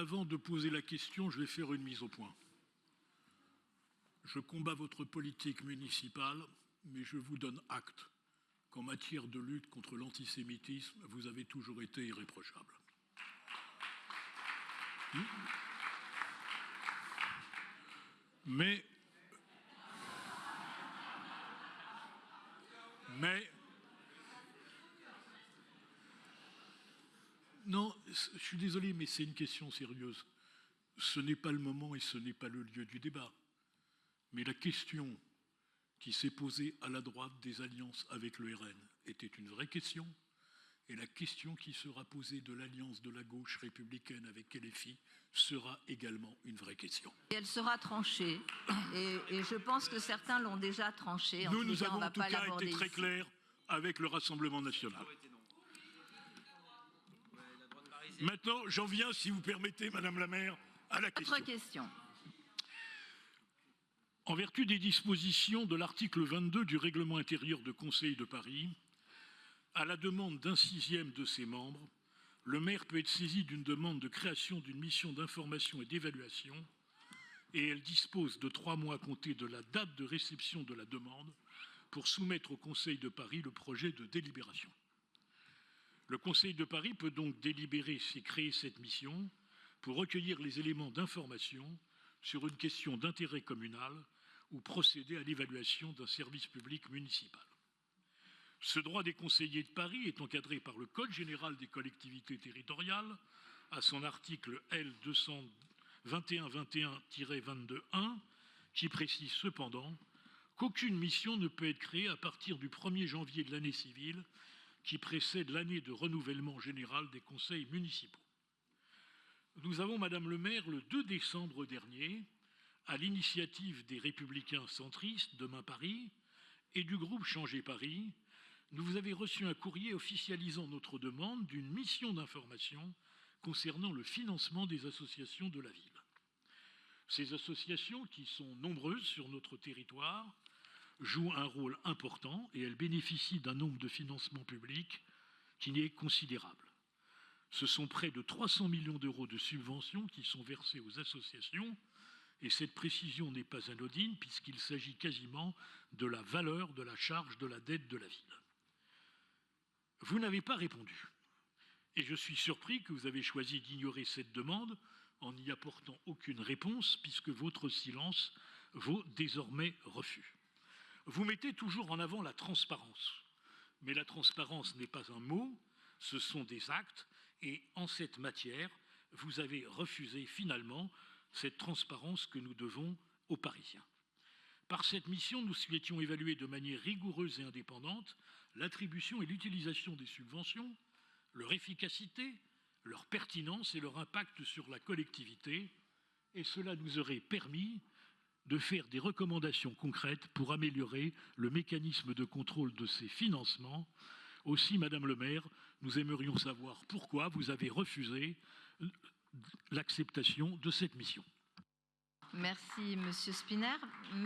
Avant de poser la question, je vais faire une mise au point. Je combats votre politique municipale, mais je vous donne acte qu'en matière de lutte contre l'antisémitisme, vous avez toujours été irréprochable. Mais non, je suis désolé, mais c'est une question sérieuse. Ce n'est pas le moment et ce n'est pas le lieu du débat. Mais la question qui s'est posée à la droite des alliances avec le RN était une vraie question. Et la question qui sera posée de l'alliance de la gauche républicaine avec LFI sera également une vraie question. Et elle sera tranchée. Et je pense que certains l'ont déjà tranchée. Nous avons en tout cas été très clairs avec le Rassemblement national. Maintenant, j'en viens, si vous permettez, Madame la maire, à la question. Autre question. En vertu des dispositions de l'article 22 du règlement intérieur de Conseil de Paris, à la demande d'un sixième de ses membres, le maire peut être saisi d'une demande de création d'une mission d'information et d'évaluation et elle dispose de 3 mois à compter de la date de réception de la demande pour soumettre au Conseil de Paris le projet de délibération. Le Conseil de Paris peut donc délibérer et créer cette mission pour recueillir les éléments d'information sur une question d'intérêt communal ou procéder à l'évaluation d'un service public municipal. Ce droit des conseillers de Paris est encadré par le Code général des collectivités territoriales, à son article L. 2121-22-1, qui précise cependant qu'aucune mission ne peut être créée à partir du 1er janvier de l'année civile qui précède l'année de renouvellement général des conseils municipaux. Nous avons, Madame le maire, le 2 décembre dernier, à l'initiative des Républicains centristes, Demain Paris, et du groupe Changer Paris, nous vous avez reçu un courrier officialisant notre demande d'une mission d'information concernant le financement des associations de la ville. Ces associations, qui sont nombreuses sur notre territoire, jouent un rôle important et elles bénéficient d'un nombre de financements publics qui est considérable. Ce sont près de 300 millions d'euros de subventions qui sont versés aux associations et cette précision n'est pas anodine puisqu'il s'agit quasiment de la valeur de la charge de la dette de la ville. Vous n'avez pas répondu et je suis surpris que vous avez choisi d'ignorer cette demande en n'y apportant aucune réponse puisque votre silence vaut désormais refus. Vous mettez toujours en avant la transparence, mais la transparence n'est pas un mot, ce sont des actes et en cette matière, vous avez refusé finalement cette transparence que nous devons aux Parisiens. Par cette mission, nous souhaitions évaluer de manière rigoureuse et indépendante l'attribution et l'utilisation des subventions, leur efficacité, leur pertinence et leur impact sur la collectivité, et cela nous aurait permis de faire des recommandations concrètes pour améliorer le mécanisme de contrôle de ces financements. Aussi, Madame le maire, nous aimerions savoir pourquoi vous avez refusé l'acceptation de cette mission. Merci, Monsieur Spinner.